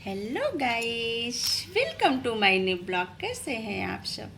Hello guys, welcome to my new blog. कैसे हैं आप सब?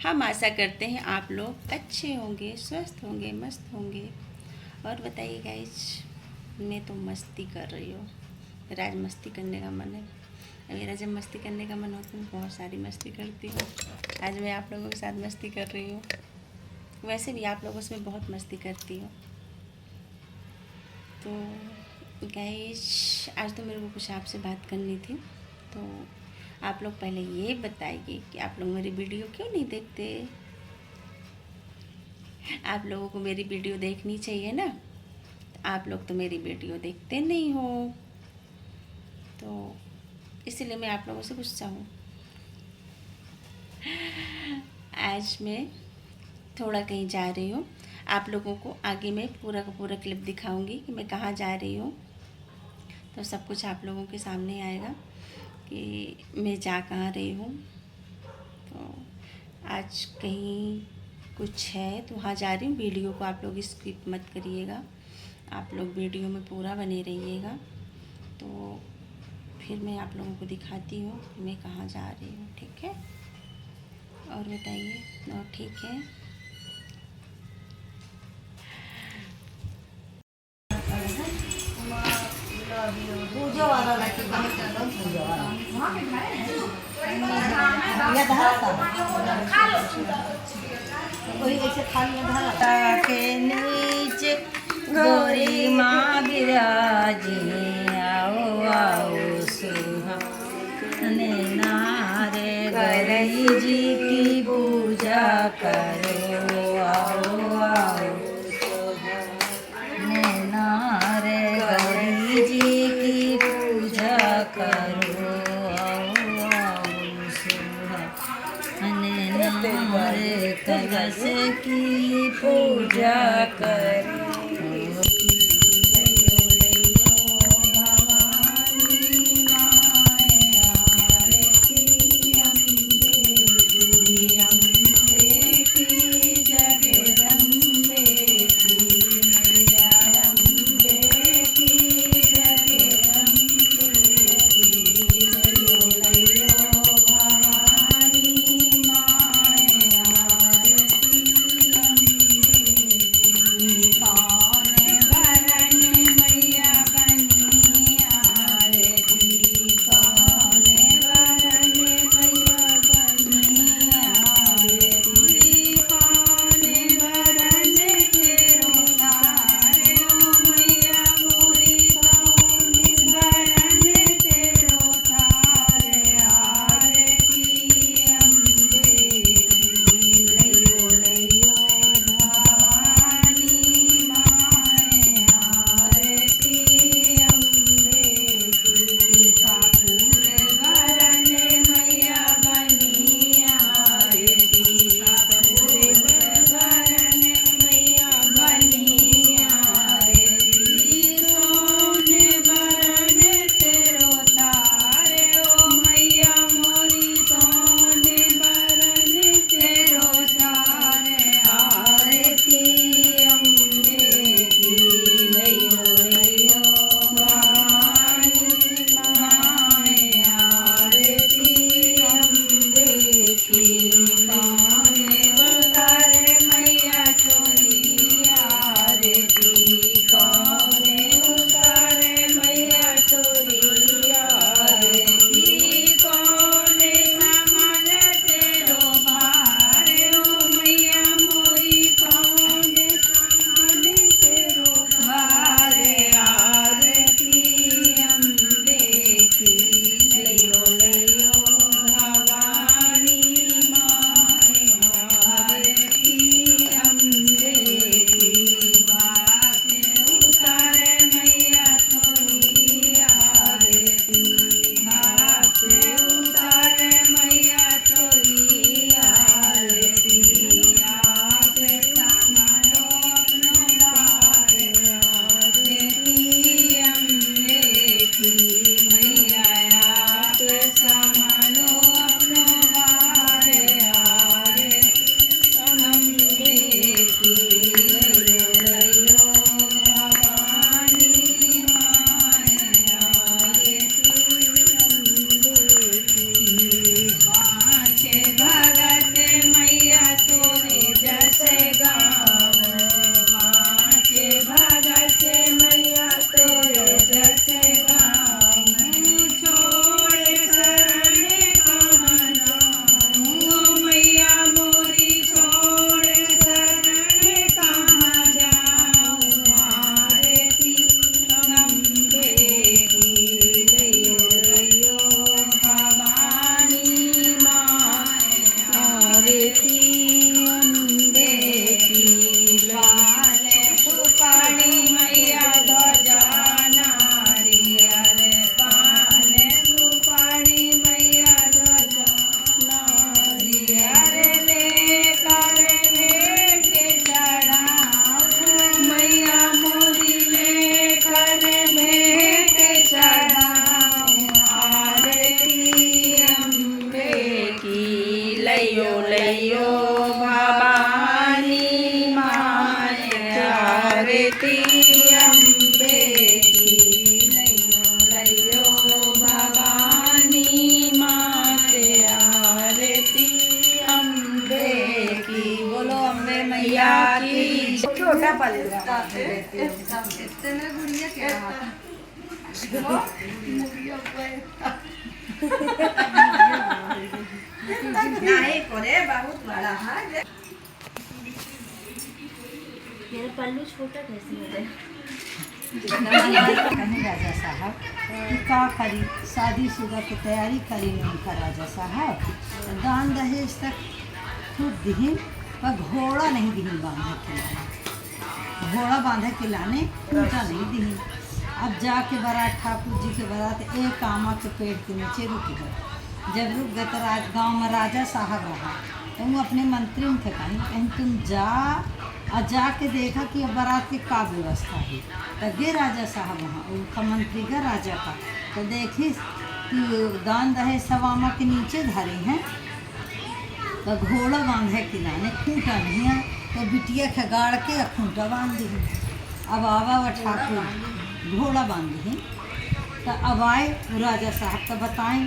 हम आशा करते हैं आप लोग अच्छे होंगे, स्वस्थ होंगे, मस्त होंगे। और बताइए गाइस, मैं तो मस्ती कर रही हूँ। मेरा आज मस्ती करने का मन है। मेरा जब मस्ती करने का मन होता है मैं बहुत सारी मस्ती करती हूँ। आज मैं आप लोगों के साथ मस्ती कर रही हूँ। वैसे भी आप लोगों से मैं बहुत मस्ती करती हूँ। तो गाइस, आज तो मेरे को कुछ आपसे बात करनी थी। तो आप लोग पहले ये बताइए कि आप लोग मेरी वीडियो क्यों नहीं देखते? आप लोगों को मेरी वीडियो देखनी चाहिए ना। आप लोग तो मेरी वीडियो देखते नहीं हो, तो इसीलिए मैं आप लोगों से गुस्सा हूँ। आज मैं थोड़ा कहीं जा रही हूँ। आप लोगों को आगे मैं पूरा का पूरा क्लिप दिखाऊंगी कि मैं कहाँ जा रही हूँ। तो सब कुछ आप लोगों के सामने आएगा कि मैं जा कहाँ रही हूँ। तो आज कहीं कुछ है तो वहाँ जा रही हूँ। वीडियो को आप लोग स्किप मत करिएगा, आप लोग वीडियो में पूरा बने रहिएगा। तो फिर मैं आप लोगों को दिखाती हूँ कि मैं कहाँ जा रही हूँ। ठीक है? और बताइए, और ठीक है? पूजा वाला लाके कहाँ चला पूजा वाला वहाँ पे घर है या धारा वही ऐसे खाली धारा के नीचे गोरी माँ विराजे आओ आओ सुहाने नारे गौरी जी की पूजा करो आओ आओ नारे गौरी जी की पूजा करो आओ आओ सुहाने नारे कलश की पूजा करो। तेरे गुड़िया क्या नहीं करे बहुत बड़ा है मेरा पल्लू छोटा कैसे हो गया? कहीं राजा साहब कि का करी शादीशुदा की तैयारी करी उनका राजा साहब दान दहेज तक खुद दिहिन पर घोड़ा नहीं दिहिन बांधे के लाने घोड़ा बांधे के लाने ऊँचा नहीं दिहिन। अब जाके बारात ठाकुर जी के बारात एक आमा के पेड़ के नीचे रुक गए। जब रुक गए तो गाँव में राजा साहब रहा तो वो अपने मंत्री थे कहीं तुम जा और जाके देखा कि अब बारात की का व्यवस्था है। तो गे राजा साहब वहाँ उनका मंत्री का राजा का तो देखी कि दान दहेज सवामा के नीचे धरे हैं तो घोड़ा बांधे के लाने खूंटा नहीं है तो बिटिया खगाड़ के खूंटा बांध दी। अब आवा व ठाकुर घोड़ा बांध दी तो अब आए राजा साहब तो बताएं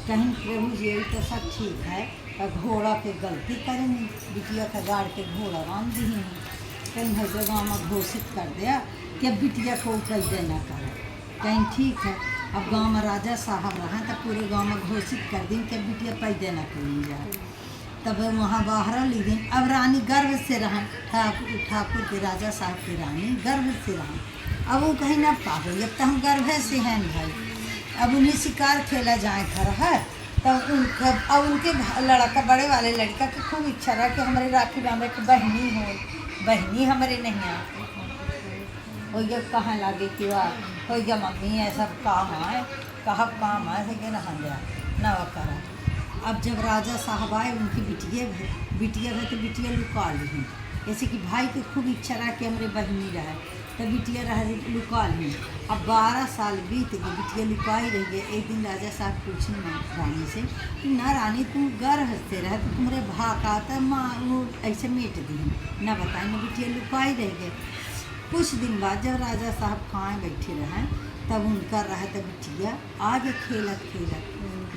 कहीं प्रभु जी तो सब ठीक है तो घोड़ा के गलती करेंगे बिटिया खगाड़ के घोड़ा बांध दी कहीं हर जगह में घोषित कर दिया कि अब बिटिया को पैदे न करे कहीं ठीक है। अब गांव में राजा साहब रहे तो पूरे गांव में घोषित कर दी कि बिटिया पैदे न करी जाए। तब वहाँ बाहर ली दिन अब रानी गर्व से रहें ठाकुर के राजा साहब की रानी गर्व से रहें। अब वो कहीं ना पा गई अब तो हम गर्व से हैं भाई। अब उन्हें शिकार खेला जाए घर है तब उनका अब उनके लड़का बड़े वाले लड़का की खूब इच्छा रहा कि हमारे राखी बांधे की बहनी हो बहनी हमारे नहीं आती हो गया कहाँ लागे कि वाह हो गया मम्मी ऐसा काम है कहा काम है कि नहा गया न करा। अब जब राजा साहब आए उनकी बिटिया है तो बिटिया लुका ली जैसे कि भाई की खूब इच्छा रहा कि हमारे बहनी रहे तो बिटिया रह लुका ली। अब 12 साल बीत गए बिटिया लुकाई रही है। एक दिन राजा साहब पूछे रानी से कि ना रानी तुम गर्व से रहे तो तुम्हारे भा का तो माँ वो ऐसे मेट दी ना बताए ना बिटिया लुकाई रह गए। कुछ दिन बाद जब राजा साहब खाए बैठे रहे तब उनका रहा तो बिटिया आगे खेलत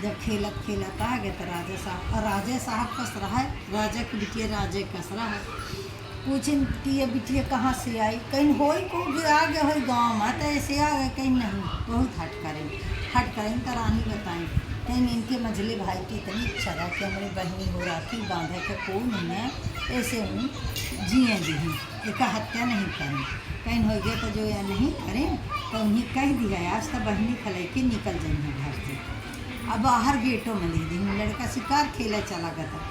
जब खेलत आ गए तो राजा साहब कस रहा है राजा की बिटिया राजे कस रहा है। पूछें कि ये बिटिया कहाँ से आई कहीं हो को आ गए हो गाँव में तो ऐसे आ गए कहीं नहीं बहुत हट करें तो रानी बताएं कहीं इनके मझले भाई की इतनी इच्छा रहा कि हमारी बहनी हो राखी बांधे के कोई नहीं है ऐसे हूँ जिए दी एक हत्या नहीं करें कहीं हो गया तो जो या नहीं करें तो उन्हें कह दिया आज तो बहनी खले के निकल जाइए घर से। अब बाहर गेटों में लिख दी लड़का शिकार खेला चला गया था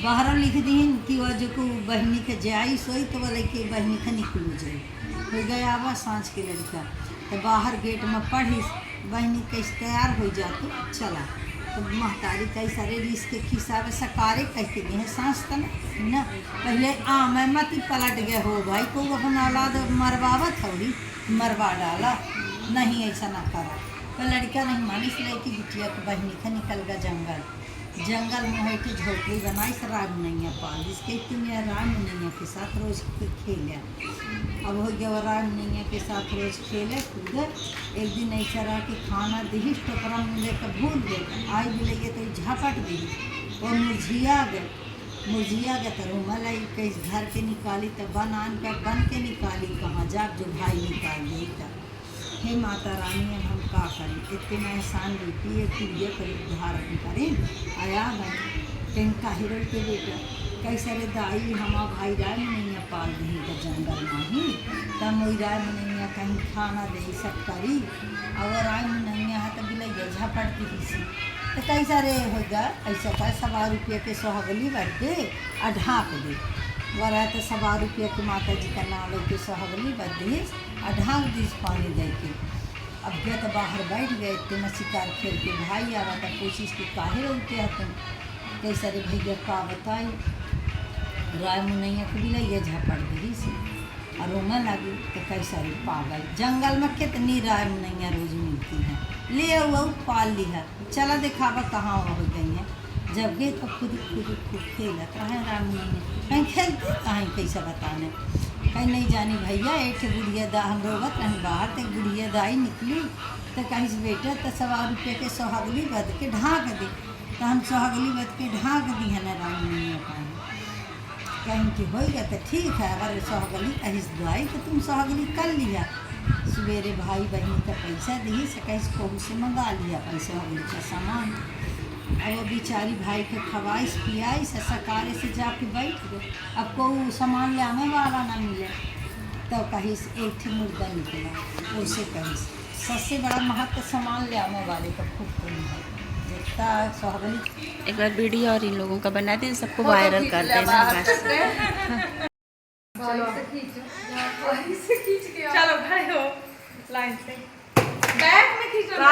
बाहर लिख दी कि वह जो को बहनी के जाई सोई तो बोले कि बहनी का निकलू जाए हो गया आवा सांझ के लड़का तो बाहर गेट में पढ़ी बहनी कैसे तैयार हो जाती चला तो महतारी कई सारे रिस के खिस्सा में सकारे कह के दिए सांस तो ना पहले मैं मत ही पलट गए हो भाई को अपन औलाद मरवावा थोड़ी मरवा डाला नहीं ऐसा ना करा तो लड़का नहीं मानी से लड़की बिटिया की बहनी का निकल गया जंगल में हो के झोपड़ी बनाई से राम नैया पाल जिसके तुम्हें राम नैया के साथ रोज खेले। अब हो गया वो राम नैया के साथ रोज खेले कूदे। एक दिन ऐसा रहा कि खाना दी टोकरा में लेकर भूल गए आई भी लगे तो झपट दी वो मुरझिया गए तो रूमल आई कहीं घर के निकाली तो बन के निकाली कहाँ जाग जो भाई निकाल गई तब हे माता रानी हम का करें इतने एहसान लेती है कुड़िया कर धारण करें आया भाई कहीं काहिर के बेटा कई सारे दाई हमारा भाई राय में नहीं पाल नहीं तो जंगल में ही तब मोई राय में नहीं कहीं खाना दे सब करी और राय में नहीं है तो बिल झपट दी सी तो कई सारे हो गया ऐसा का 100 रुपये के सोहगली बढ़ दे और ढाँप दे वो रहा तो 100 रुपये के माता जी का नाम लेके सोहगली बढ़ दे और ढाँक दीज पानी दे के। अब गए तो बाहर बैठ गए इतने में शिकार खेल के भाई आवा तो कोशिश की काहे रोते तुम कई सारे भैया का बताई राय मुनैया के भी ये झपट दी सी और रोने लगी तो कई सारी पागल जंगल में कितनी राय मुनैया रोज मिलती हैं ले हुआ पाल ली है चला दिखावा कहाँ हो गई है जब गए तो खुद खेलत रहे राय मुनैया कहीं खेलते कहीं कैसे बताने कहीं नहीं जानी भैया एक गुड़िया दा हम रोगत रहे बाहर तो गुड़िया दाई निकली तो कहीं से बेटा तो 100 रुपये के सोहागली बद के ढाँक दी तो हम सोहागली बद के ढाँक दी है ना राम मुनैया का कहीं कि होइगा तो ठीक है, अगर सहगली कहीं दुआई तो तुम सहगली कर लिया। सवेरे भाई बहन का पैसा दी से कहीं कहूँ से मंगा लिया पैसा सहगली का सामान। अब वो बेचारी भाई के खवाइश पियाइश सकारे से जाके बैठ गए। अब कोई सामान ले आने वाला ना मिले तो कहीं से एक ही मुर्दा निकला। उसे कहीं सबसे बड़ा महत्व सामान ले आने वाले का खूब कमी है। देखता सहगली एक बार वीडियो और इन लोगों का बना दें, सबको वायरल कर देना बस।